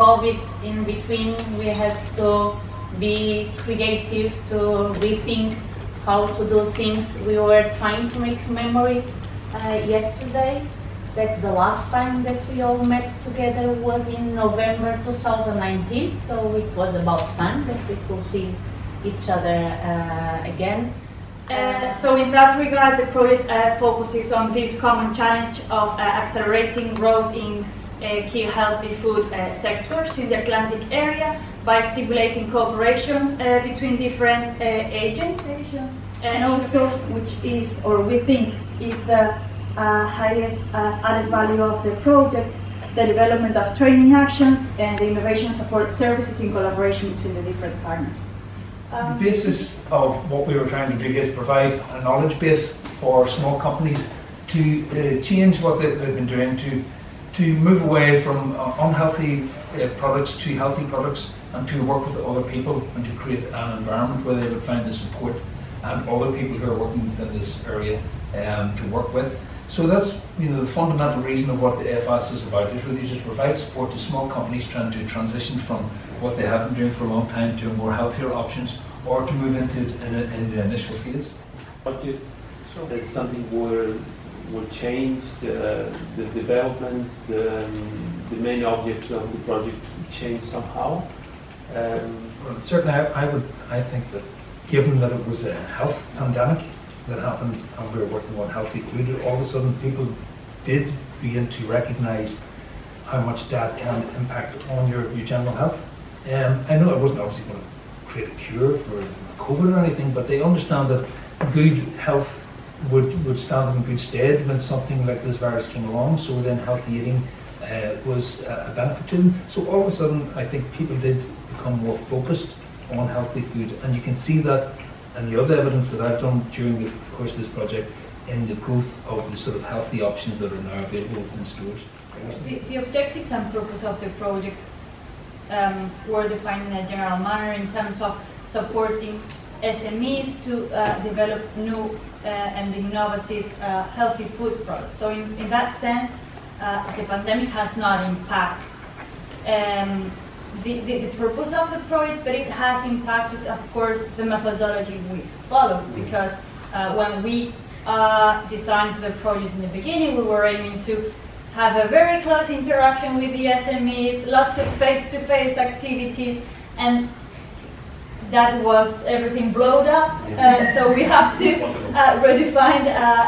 COVID in between, we had to be creative, to rethink how to do things. We were trying to make memory yesterday that the last time that we all met together was in November 2019, so it was about time that we could see each other again. So in that regard, the project focuses on this common challenge of accelerating growth in key healthy food sectors in the Atlantic area by stimulating cooperation between different agencies, and also, which is, or we think, is the highest added value of the project, the development of training actions and the innovation support services in collaboration between the different partners. The basis of what we were trying to do is provide a knowledge base for small companies to change what they've been doing, to move away from unhealthy products to healthy products, and to work with other people and to create an environment where they would find the support and other people who are working within this area to work with. So that's the fundamental reason of what the AHFES is about, is really just provide support to small companies trying to transition from what they have been doing for a long time to more healthier options, or to move into in the initial phase. Budget is something will change the development, the main object of the project change somehow. Well, certainly, I think that given that it was a health pandemic that happened and we were working on healthy food, all of a sudden people did begin to recognise how much that can impact on your general health. I know it wasn't obviously going to create a cure for COVID or anything, but they understand that good health would stand them in good stead when something like this virus came along. So then healthy eating was a benefit to them. So all of a sudden I think people did become more focused on healthy food, and you can see that, and the other evidence that I've done during the course of this project, in the growth of the sort of healthy options that are now available within stores. The objectives and purpose of the project were defined in a general manner in terms of supporting SMEs to develop new and innovative healthy food products. So in that sense, the pandemic has not impacted the purpose of the project, but it has impacted, of course, the methodology we followed, because when we designed the project in the beginning, we were aiming to have a very close interaction with the SMEs, lots of face-to-face activities, and that was everything blowed up. So we have to redefine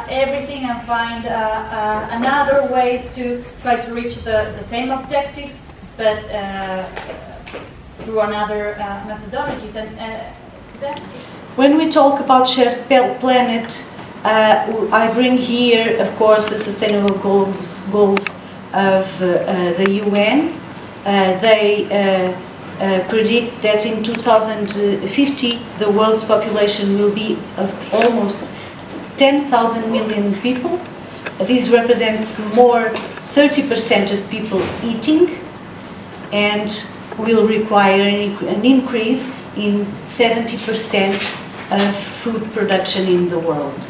everything and find another ways to try to reach the same objectives, but through another methodologies. When we talk about shared planet, I bring here, of course, the sustainable goals of the UN. They predict that in 2050 the world's population will be of almost 10,000 million people. This represents more 30% of people eating, and will require an increase in 70% of food production in the world.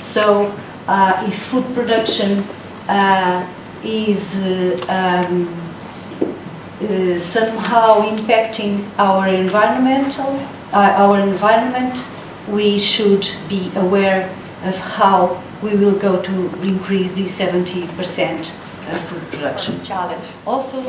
So if food production is somehow impacting our environment, we should be aware of how we will go to increase the 70% of food production. Challenge. Also,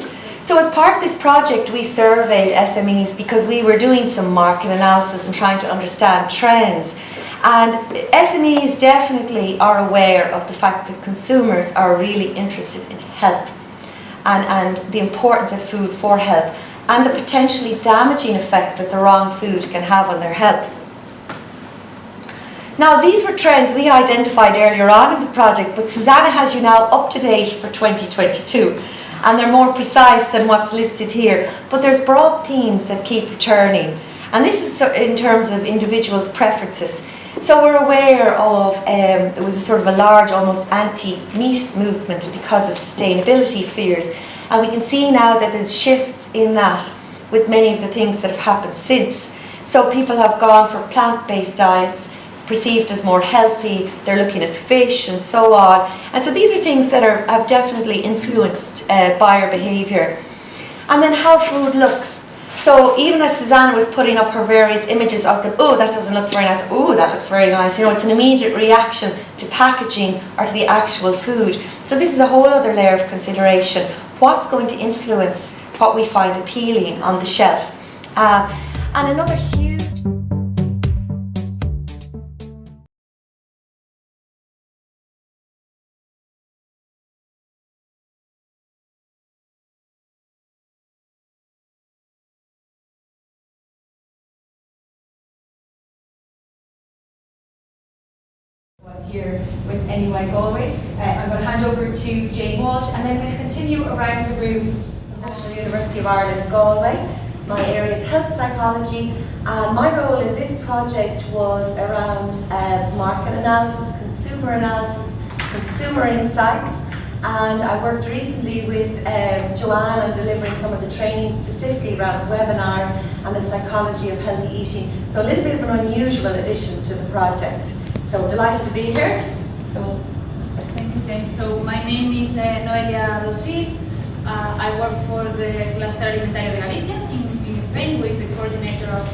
So as part of this project, we surveyed SMEs because we were doing some market analysis and trying to understand trends. And SMEs definitely are aware of the fact that consumers are really interested in health and the importance of food for health and the potentially damaging effect that the wrong food can have on their health. Now, these were trends we identified earlier on in the project, but Susanna has you now up to date for 2022. And they're more precise than what's listed here. But there's broad themes that keep returning. And this is in terms of individuals' preferences. So we're aware of, there was a sort of a large, almost anti-meat movement because of sustainability fears. And we can see now that there's shifts in that with many of the things that have happened since. So people have gone for plant-based diets, perceived as more healthy, they're looking at fish and so on. And so these are things that have definitely influenced buyer behaviour. and then how food looks. So even as Susanna was putting up her various images, I was going, oh, that doesn't look very nice. Oh, that looks very nice. You know, it's an immediate reaction to packaging or to the actual food. So this is a whole other layer of consideration. What's going to influence what we find appealing on the shelf? And another huge... Here with NUI Galway. I'm going to hand over to Jane Walsh and then we'll continue around the room. National University of Ireland, Galway. My area is health psychology, and my role in this project was around market analysis, consumer insights, and I worked recently with Joanne on delivering some of the training specifically around webinars and the psychology of healthy eating. So a little bit of an unusual addition to the project. So delighted to be here. So, thank you, Jane. So my name is Noelia Rossi. I work for the Cluster Alimentario de Galicia in Spain, who is the coordinator of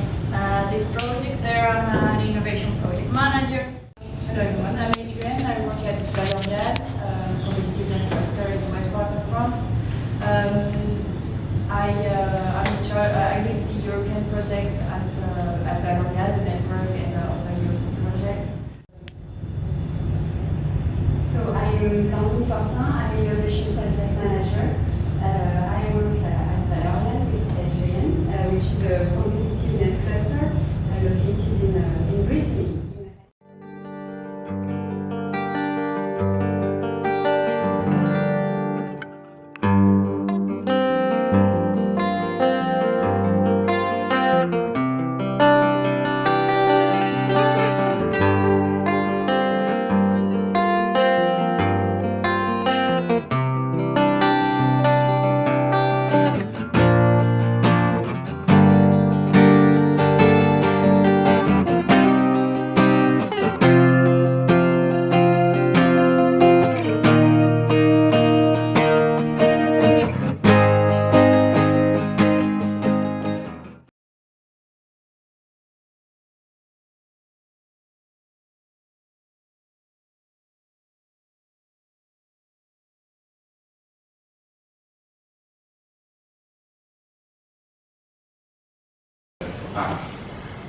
this project. There I'm an innovation project manager. Hello everyone, I'm Adrienne. I work at L'Oréal, competitiveness cluster in the west part of France. I lead the European projects at L'Oréal, the network, and other European projects. So I'm Blancy Fortin, I'm a innovation project manager. I work at L'Oréal with Adrienne, which is a competitiveness cluster located in Brittany.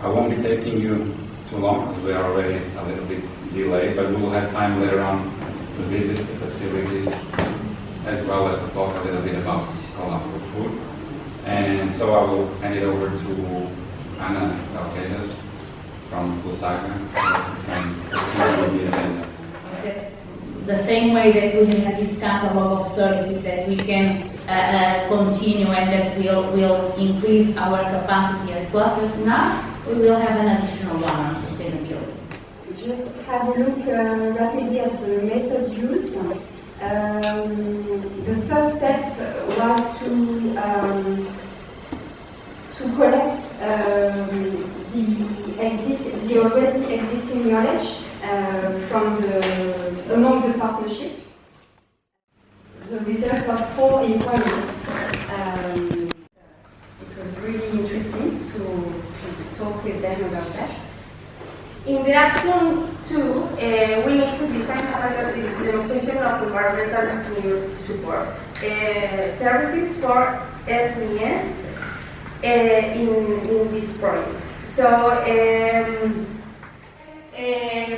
I won't be taking you too long because we are already a little bit delayed, but we will have time later on to visit the facilities as well as to talk a little bit about Colab4Food. And so I will hand it over to Anna Alquedas from Lusaka and continue with the agenda. The same way that we have this catalog of services that we can continue and that will increase our capacity as clusters now, we will have an additional one on sustainability. Just have a look rapidly at the method used. The first step was to collect the already existing knowledge among the partnership. The result of 4 employments. It was really interesting to talk with them about that. In the action 2, we need to design a demonstration of environmental engineering support services for SMEs in this project. So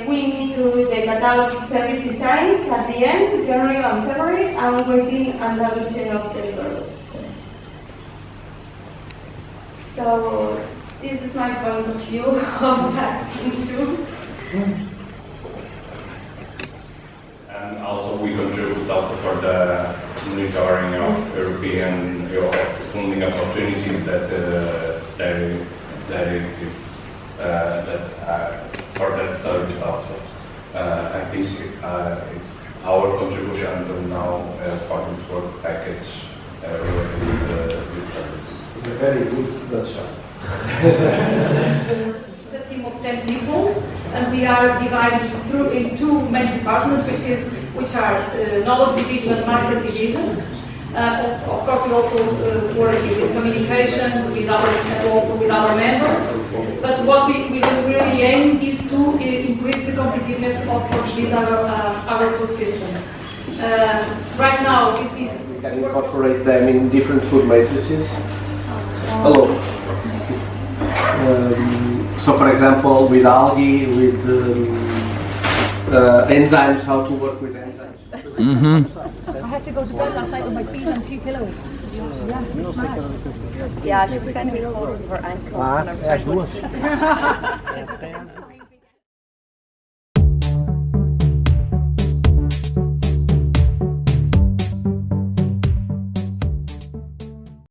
we need to do the catalog of service designs at the end, January and February, and within Andalusian of delivery. So this is my point of view of action 2. And also we contribute also for the monitoring of European funding opportunities that exist for that service also. I think it's our contribution until now for this work package related with services. It's a very good workshop. It's a team of 10 people, and we are divided in two main departments, which are knowledge division and market division. Of course, we also work with communication with our members. But what we really aim is to increase the competitiveness of Portuguese agro-food system. Right now, this is... We can incorporate them in different food matrices. Hello. So, for example, with algae, with enzymes, how to work with enzymes. I had to go to bed last night with my feet on 2 pillows. Yeah, she was sending me photos of her ankles when I was trying to go to sleep.